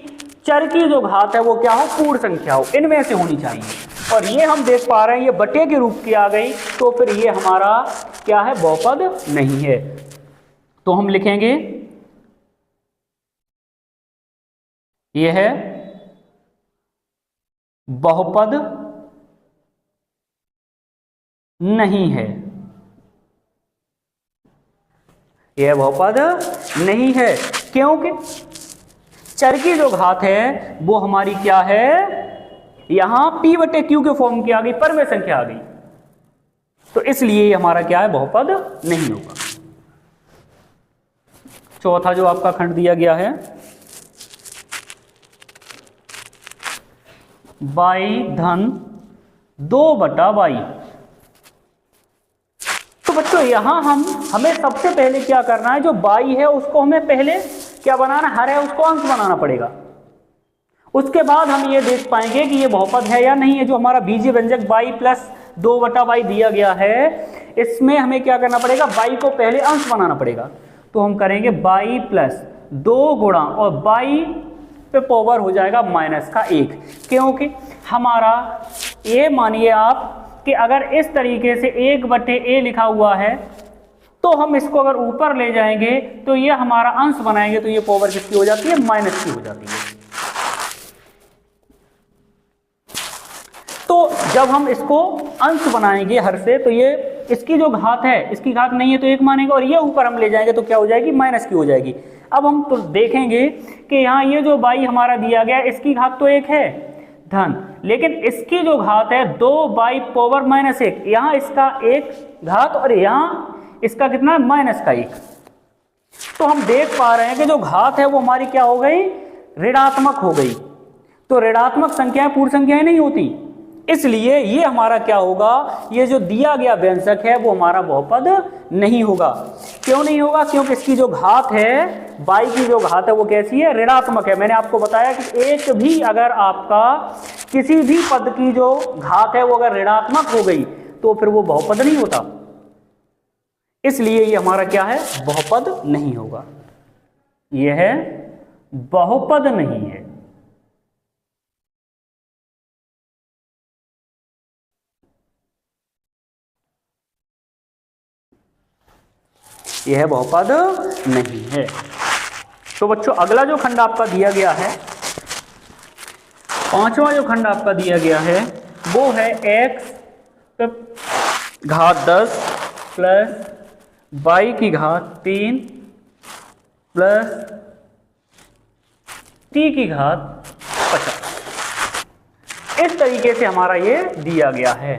Speaker 1: चर की जो घात है वो क्या हो, पूर्ण संख्या हो, इनमें से होनी चाहिए। और ये हम देख पा रहे हैं ये बटे के रूप की आ गई, तो फिर ये हमारा क्या है, बहुपद नहीं है। तो हम लिखेंगे ये है बहुपद नहीं है, यह बहुपद नहीं है, क्योंकि चर की जो घात है वो हमारी क्या है, यहां p/q के फॉर्म की आ गई, परमेय संख्या आ गई, तो इसलिए हमारा क्या है, बहुपद नहीं होगा। चौथा जो आपका खंड दिया गया है y धन 2/y। तो बच्चों यहां हमें सबसे पहले क्या करना है, जो y है उसको हमें पहले क्या बनाना, हर है उसको अंश बनाना पड़ेगा। उसके बाद हम ये देख पाएंगे कि ये बहुपद है या नहीं है। जो हमारा बीजीय व्यंजक y प्लस 2/y दिया गया है, इसमें हमें क्या करना पड़ेगा, y को पहले अंश बनाना पड़ेगा। तो हम करेंगे y प्लस 2 गुणा और y पे पावर हो जाएगा -1, क्योंकि हमारा ये मानिए आप कि अगर इस तरीके से 1/a लिखा हुआ है तो हम इसको अगर ऊपर ले जाएंगे तो ये हमारा अंश बनाएंगे तो ये पावर किसकी हो जाती है, माइनस की हो जाती है। तो जब हम इसको अंश बनाएंगे हर से, तो ये इसकी जो घात है, इसकी घात नहीं है तो 1 मानेंगे, और ये ऊपर हम ले जाएंगे तो क्या हो जाएगी, माइनस की हो जाएगी। अब हम तो देखेंगे कि यहाँ ये जो y हमारा दिया गया है इसकी घात तो 1 है धन, लेकिन इसकी जो घात है 2y पावर -1, यहाँ इसका 1 घात और यहाँ इसका कितना, -1। तो हम देख पा रहे हैं कि जो घात है वो हमारी क्या हो गई, ऋणात्मक हो गई। तो ऋणात्मक संख्याएं पूर्ण संख्याएं नहीं होती, इसलिए ये हमारा क्या होगा, ये जो दिया गया व्यंजक है वो हमारा बहुपद नहीं होगा। क्यों नहीं होगा, क्योंकि इसकी जो घात है, y की जो घात है वो कैसी है, ऋणात्मक है। मैंने आपको बताया कि एक भी अगर आपका किसी भी पद की जो घात है वो अगर ऋणात्मक हो गई तो फिर वो बहुपद नहीं होता, इसलिए ये हमारा क्या है, बहुपद नहीं होगा। यह है बहुपद नहीं है। यह बहुपद नहीं है। तो बच्चों अगला जो खंड आपका दिया गया है, पांचवा जो खंड आपका दिया गया है वो है x घात 10 प्लस y की घात 3 प्लस t की घात 50। इस तरीके से हमारा ये दिया गया है।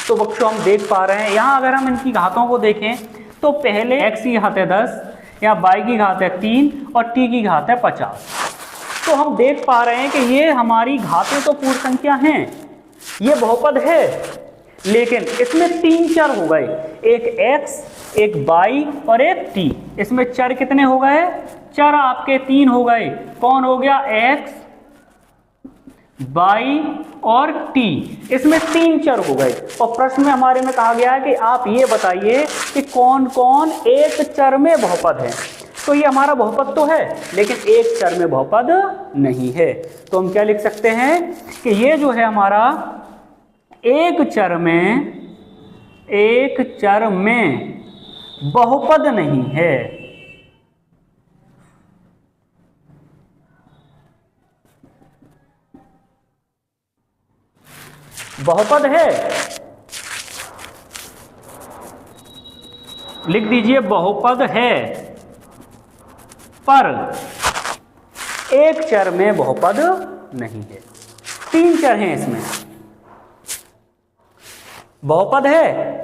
Speaker 1: तो बच्चों हम देख पा रहे हैं यहां अगर हम इनकी घातों को देखें तो पहले x की घात है 10, या y की घात है 3 और t की घात है 50। तो हम देख पा रहे हैं कि ये हमारी घातें तो पूर्ण संख्या हैं, ये बहुपद है, लेकिन इसमें 3 चर हो गए, एक x, एक y और एक t। इसमें चर कितने हो गए, चर आपके 3 हो गए। कौन हो गया, x, y और t, इसमें 3 चर हो गए। और प्रश्न में हमारे में कहा गया है कि आप ये बताइए कि कौन कौन एक चर में बहुपद है। तो ये हमारा बहुपद तो है, लेकिन एक चर में बहुपद नहीं है। तो हम क्या लिख सकते हैं कि ये जो है हमारा एक चर में एक चर में बहुपद नहीं है। बहुपद है, लिख दीजिए बहुपद है, पर एक चर में बहुपद नहीं है। तीन चर हैं इसमें, बहुपद है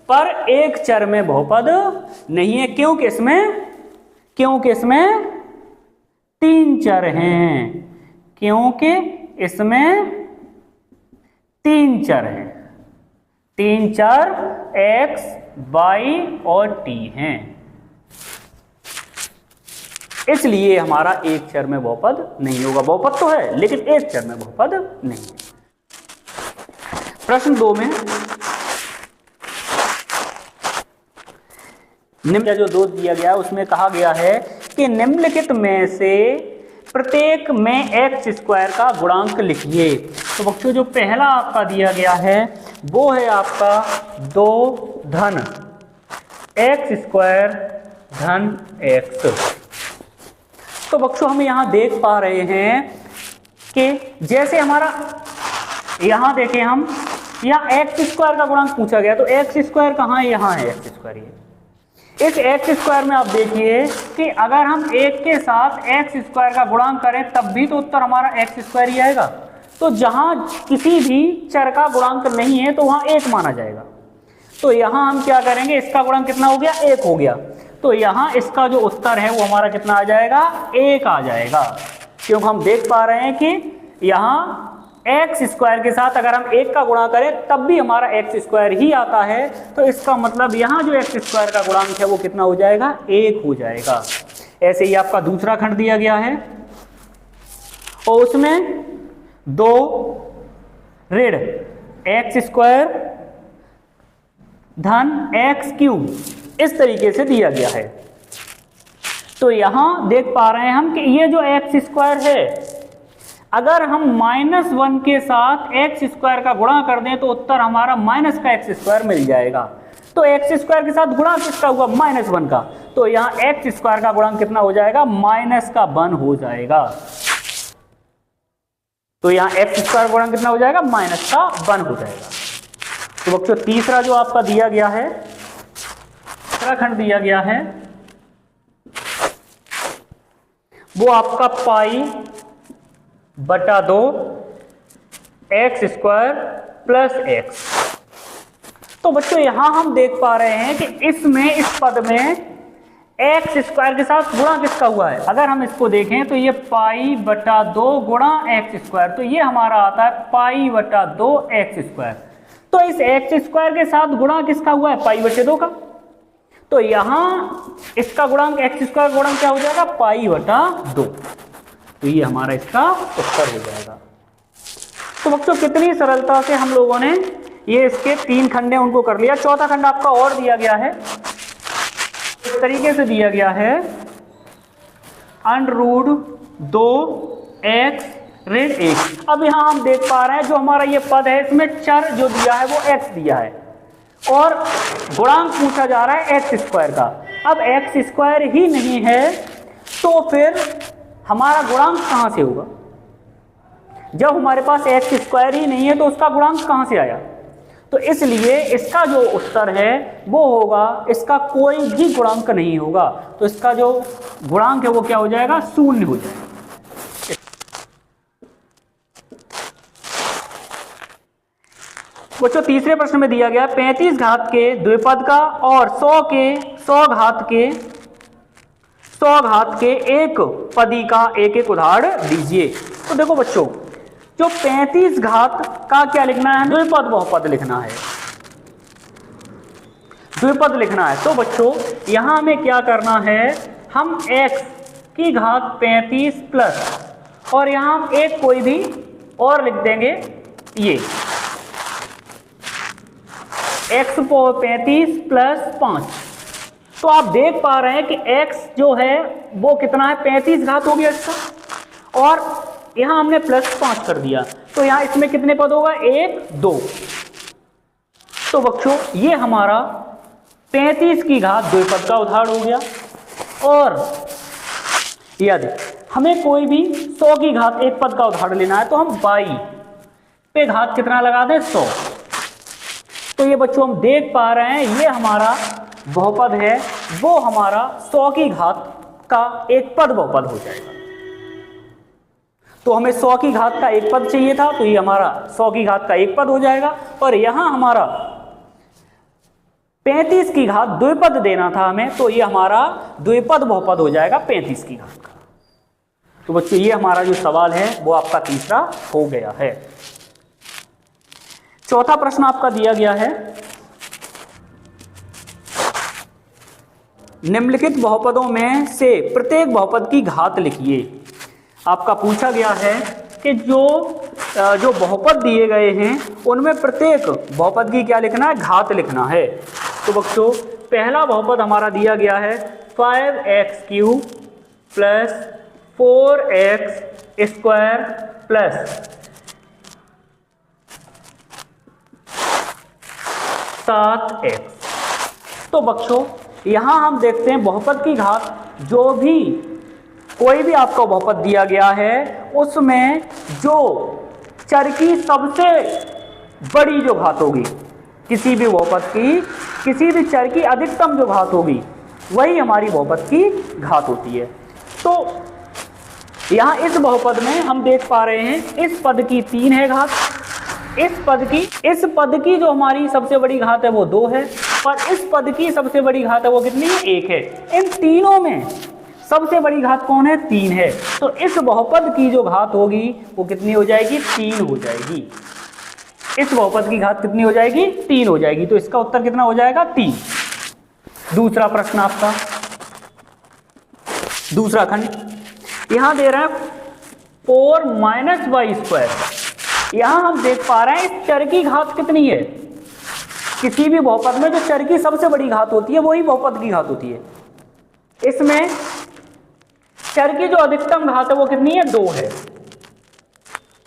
Speaker 1: पर एक चर में बहुपद नहीं है, क्योंकि इसमें तीन चर हैं, क्योंकि इसमें तीन चर हैं, तीन चर x, y और t हैं, इसलिए हमारा एक चर में बहुपद नहीं होगा। बहुपद तो है लेकिन एक चर में बहुपद नहीं है। प्रश्न 2 में निम्न जो 2 दिया गया उसमें कहा गया है कि निम्नलिखित में से प्रत्येक में x स्क्वायर का गुणांक लिखिए। तो बच्चों जो पहला आपका दिया गया है वो है आपका 2 धन x स्क्वायर धन x। तो बच्चों हम यहाँ देख पा रहे हैं कि जैसे हमारा यहाँ देखें हम यहाँ x स्क्वायर का गुणांक पूछा गया, तो x स्क्वायर कहाँ है, यहाँ है x स्क्वायर। ये इस x स्क्वायर में आप देखिए कि अगर हम एक के साथ x स्क्वायर का गुणांक करें तब भी तो उत्तर हमारा x स्क्वायर ही आएगा। तो जहां किसी भी चर का गुणांक नहीं है तो वहां 1 माना जाएगा। तो यहां हम क्या करेंगे, इसका गुणांक कितना हो गया, 1 हो गया। तो यहां इसका जो उत्तर है वो हमारा कितना आ जाएगा, 1 आ जाएगा, क्योंकि हम देख पा रहे हैं कि यहाँ एक्स स्क्वायर के साथ अगर हम 1 का गुणा करें तब भी हमारा एक्स स्क्वायर ही आता है। तो इसका मतलब यहाँ जो एक्स स्क्वायर का गुणांक है वो कितना हो जाएगा, 1 हो जाएगा। ऐसे ही आपका दूसरा खंड दिया गया है और उसमें 2 ऋण एक्स स्क्वायर धन एक्स क्यूब इस तरीके से दिया गया है। तो यहां देख पा रहे हैं हम कि ये जो एक्स स्क्वायर है अगर हम -1 के साथ एक्स स्क्वायर का गुणा कर दें तो उत्तर हमारा माइनस का एक्स स्क्वायर मिल जाएगा। तो एक्स स्क्वायर के साथ गुणा किसका हुआ, -1 का। तो यहाँ एक्स स्क्वायर का गुणांक कितना हो जाएगा, -1 हो जाएगा। तो यहाँ एक्स स्क्वायर गुणांक कितना हो जाएगा, -1 हो जाएगा। तो बच्चों तीसरा जो आपका दिया गया है, तीसरा खंड दिया गया है वो आपका π/2 एक्स स्क्वायर प्लस एक्स। तो बच्चों यहां हम देख पा रहे हैं कि इसमें इस पद में एक्स स्क्वायर के साथ गुणा किसका हुआ है। अगर हम इसको देखें तो ये π/2 गुणा एक्स स्क्वायर, तो ये हमारा आता है π/2 एक्स स्क्वायर। तो इस एक्स स्क्वायर के साथ गुणा किसका हुआ है, π/2 का। तो यहां इसका गुणांक एक्स स्क्वायर गुणांक क्या हो जाएगा, π/2। तो ये हमारा इसका उत्तर हो जाएगा। तो बच्चों कितनी सरलता से हम लोगों ने ये इसके 3 खंड हैं उनको कर लिया। चौथा खंड आपका और दिया गया है, इस तरीके से दिया गया है √2x ऋण 1। अब यहाँ हम देख पा रहे हैं जो हमारा ये पद है इसमें चर जो दिया है वो x दिया है और गुणांक पूछा जा रहा है एक्स स्क्वायर का। अब एक्स स्क्वायर ही नहीं है तो फिर हमारा गुणांक कहां से होगा। जब हमारे पास एक्स स्क्वायर ही नहीं है तो उसका गुणांक कहां से आया। तो इसलिए इसका जो उत्तर है वो होगा, इसका कोई भी गुणांक नहीं होगा। तो इसका जो गुणांक है वो क्या हो जाएगा, 0 हो जाएगा। बच्चों तीसरे प्रश्न में दिया गया 35 घात के द्विपद का और 100 घात के एक पदी का एक एक उदाहरण दीजिए। तो देखो बच्चों जो 35 घात का क्या लिखना है, द्विपद बहुपद लिखना है, द्विपद लिखना है। तो बच्चों यहां हमें क्या करना है, हम x की घात 35 प्लस और यहां हम एक कोई भी और लिख देंगे, ये x को 35 प्लस 5। तो आप देख पा रहे हैं कि x जो है वो कितना है, 35 घात हो गया इसका और यहां हमने प्लस 5 कर दिया। तो यहां इसमें कितने पद होगा, 1 2। तो बच्चों ये हमारा 35 की घात द्विपद का उदाहरण हो गया। और यदि हमें कोई भी 100 की घात एक पद का उदाहरण लेना है तो हम 22 पे घात कितना लगा दें 100। तो ये बच्चों हम देख पा रहे हैं ये हमारा बहुपद है, वो हमारा 100 की घात का एक पद बहुपद हो जाएगा। तो हमें 100 की घात का एक पद चाहिए था, तो ये हमारा 100 की घात का एक पद हो जाएगा। और यहां हमारा 35 की घात द्विपद देना था हमें, तो ये हमारा द्विपद बहुपद हो जाएगा 35 की घात का। तो बच्चों ये हमारा जो सवाल है वो आपका तीसरा हो गया है। चौथा प्रश्न आपका दिया गया है, निम्नलिखित बहुपदों में से प्रत्येक बहुपद की घात लिखिए। आपका पूछा गया है कि जो बहुपद दिए गए हैं उनमें प्रत्येक बहुपद की क्या लिखना है, घात लिखना है। तो बच्चों पहला बहुपद हमारा दिया गया है 5x³ plus 4x² plus 7x। तो बच्चों यहां हम देखते हैं बहुपद की घात, जो भी कोई भी आपको बहुपद दिया गया है उसमें जो चर की सबसे बड़ी जो घात होगी, किसी भी बहुपद की किसी भी चर की अधिकतम जो घात होगी वही हमारी बहुपद की घात होती है। तो यहां इस बहुपद में हम देख पा रहे हैं इस पद की 3 है घात, इस पद की जो हमारी सबसे बड़ी घात है वो 2 है, और इस पद की सबसे बड़ी घात है वो कितनी है, 1 है। इन तीनों में सबसे बड़ी घात कौन है, 3 है। तो इस बहुपद की जो घात होगी वो कितनी हो जाएगी, 3 हो जाएगी। इस बहुपद की घात कितनी हो जाएगी, 3 हो जाएगी। तो इसका उत्तर कितना हो जाएगा, 3। दूसरा प्रश्न आपका, दूसरा खंड यहां दे रहा है 4 - y²। यहां हम देख पा रहे हैं इस चर की घात कितनी है, किसी भी बहुपद में जो चर की सबसे बड़ी घात होती है वही बहुपद की घात होती है। इसमें चर की जो अधिकतम घात है वो कितनी है, 2 है।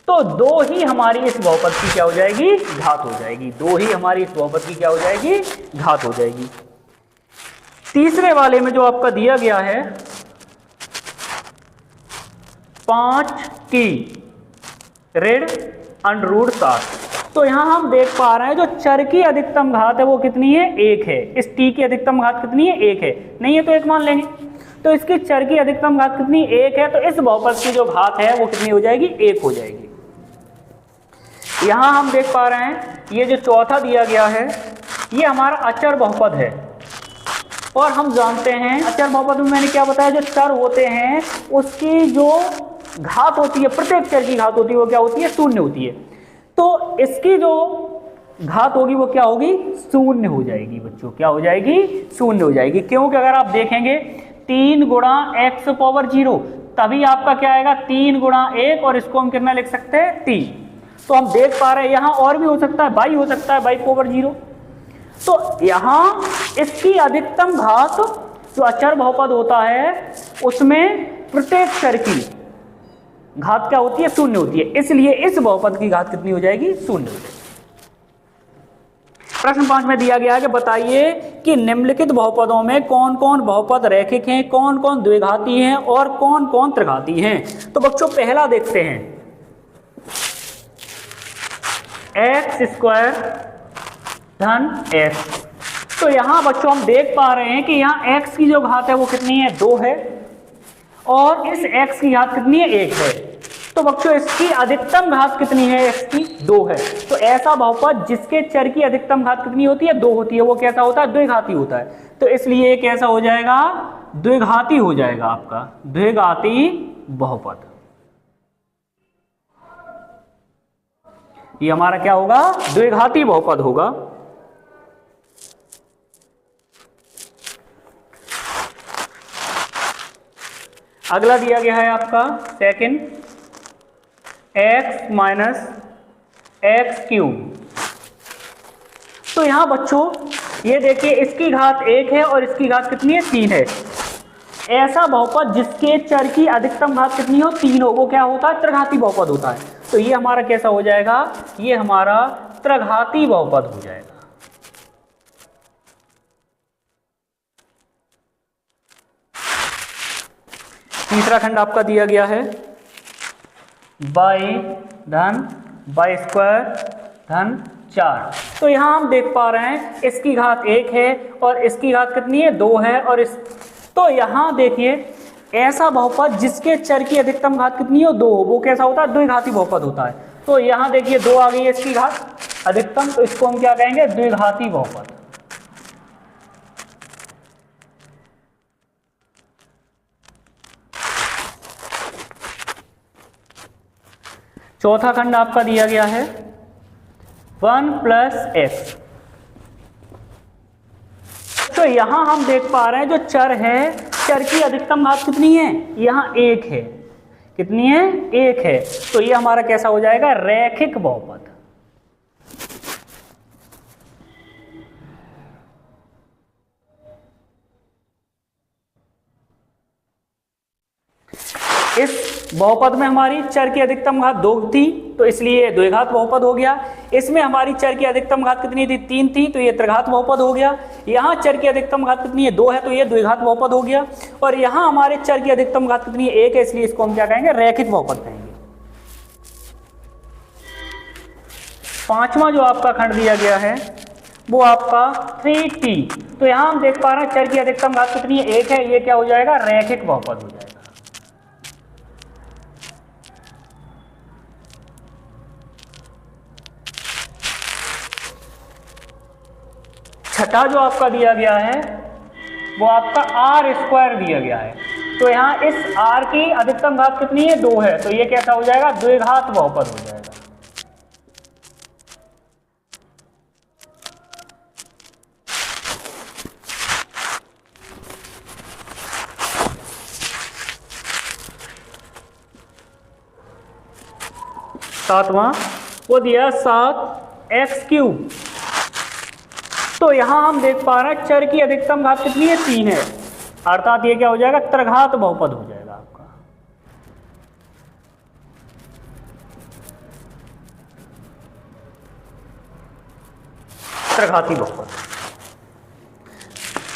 Speaker 1: तो 2 ही हमारी इस बहुपद की क्या हो जाएगी, घात हो जाएगी। 2 ही हमारी इस बहुपद की क्या हो जाएगी, घात हो जाएगी। तीसरे वाले में जो आपका दिया गया है 5 की ऋण √7। तो यहां हम देख पा रहे हैं जो चर की अधिकतम घात है वो कितनी है, 1 है। इस t की अधिकतम घात कितनी है, 1 है। नहीं है तो 1 मान लेंगे। तो इसकी चर की अधिकतम घात कितनी, 1 है। तो इस बहुपद की जो घात है वो कितनी हो जाएगी, 1 हो जाएगी। यहां हम देख पा रहे हैं ये जो चौथा दिया गया है ये हमारा अचर बहुपद है। और हम जानते हैं अचर बहुपद में मैंने क्या बताया, जो चर होते हैं उसकी जो घात होती है, प्रत्येक चर की घात होती है वो क्या होती है, 0 होती है। तो इसकी जो घात होगी वो क्या होगी, 0 हो जाएगी। बच्चों क्या हो जाएगी, 0 हो जाएगी। क्योंकि अगर आप देखेंगे 3 × x⁻0 तभी आपका क्या आएगा, 3 × 1, और इसको हम कितना लिख सकते हैं, 3। तो हम देख पा रहे हैं यहाँ और भी हो सकता है, बाई हो सकता है, y/0। तो यहाँ इसकी अधिकतम घात जो अचर बहुपद होता है उसमें प्रत्येक चर की घात क्या होती है, 0 होती है। इसलिए इस बहुपद की घात कितनी हो जाएगी, 0 हो जाएगी। प्रश्न 5 में दिया गया है कि बताइए कि निम्नलिखित बहुपदों में कौन कौन बहुपद रैखिक हैं, कौन कौन द्विघाती हैं और कौन कौन त्रिघाती हैं। तो बच्चों पहला देखते हैं x² धन x। तो यहां बच्चों हम देख पा रहे हैं कि यहाँ x की जो घात है वो कितनी है, 2 है, और इस x की घात कितनी है, 1 है। तो बच्चों इसकी अधिकतम घात कितनी है, x की 2 है। तो ऐसा बहुपद जिसके चर की अधिकतम घात कितनी होती है, 2 होती है, वो कैसा होता है, द्विघाती होता है। तो इसलिए कैसा हो जाएगा, द्विघाती हो जाएगा आपका, द्विघाती बहुपद। ये हमारा क्या होगा, द्विघाती बहुपद होगा। अगला दिया गया है आपका सेकंड x - x³। तो यहां बच्चों ये देखिए इसकी घात 1 है और इसकी घात कितनी है, 3 है। ऐसा बहुपद जिसके चर की अधिकतम घात कितनी हो, 3 हो, वो क्या होता है, त्रिघाती बहुपद होता है। तो ये हमारा कैसा हो जाएगा, ये हमारा त्रिघाती बहुपद हो जाएगा। तीसरा खंड आपका दिया गया है y धन y स्क्वायर धन 4। तो यहाँ हम देख पा रहे हैं इसकी घात 1 है और इसकी घात कितनी है 2 है। और इस तो यहाँ देखिए ऐसा बहुपद जिसके चर की अधिकतम घात कितनी हो 2, वो कैसा होता है द्विघाती बहुपद होता है। तो यहाँ देखिए 2 आ गई है इसकी घात अधिकतम, तो इसको हम क्या कहेंगे द्विघाती बहुपद। चौथा खंड आपका दिया गया है 1 प्लस x। तो यहां हम देख पा रहे हैं जो चर है, चर की अधिकतम घात कितनी है, यहां 1 है। कितनी है 1 है। तो ये हमारा कैसा हो जाएगा रैखिक बहुपद। इस बहुपद में हमारी चर की अधिकतम घात 2 थी, तो इसलिए द्विघात बहुपद हो गया। इसमें हमारी चर की अधिकतम घात कितनी थी 3 थी, तो ये त्रिघात बहुपद हो गया। यहाँ चर की अधिकतम घात कितनी है 2 है, तो ये द्विघात बहुपद हो गया। और यहाँ हमारे चर की अधिकतम घात कितनी है 1 है, इसलिए इसको हम क्या कहेंगे रैखिक बहुपद कहेंगे। पांचवा जो आपका खंड दिया गया है वो आपका 3t। तो यहाँ हम देख पा रहे हैं चर की अधिकतम घात कितनी है 1 है, ये क्या हो जाएगा रैखिक बहुपद हो जाएगा। छठा जो आपका दिया गया है वो आपका r स्क्वायर दिया गया है। तो यहाँ इस r की अधिकतम घात कितनी है 2 है, तो ये कैसा हो जाएगा द्विघात बहुपद हो जाएगा। सातवां वो दिया 7x³। तो यहां हम देख पा रहे हैं चर की अधिकतम घात कितनी है 3 है, अर्थात ये क्या हो जाएगा त्रिघात बहुपद हो जाएगा आपका। त्रिघाती बहुपद।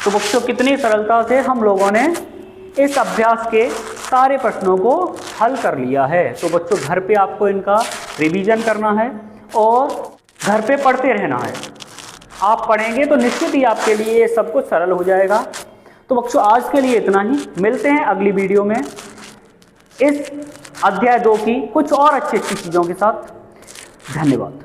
Speaker 1: तो बच्चों कितनी सरलता से हम लोगों ने इस अभ्यास के सारे प्रश्नों को हल कर लिया है। तो बच्चों घर पे आपको इनका रिवीजन करना है और घर पे पढ़ते रहना है। आप पढ़ेंगे तो निश्चित ही आपके लिए ये सब कुछ सरल हो जाएगा। तो बच्चों आज के लिए इतना ही, मिलते हैं अगली वीडियो में इस अध्याय 2 की कुछ और अच्छी अच्छी चीज़ों के साथ। धन्यवाद।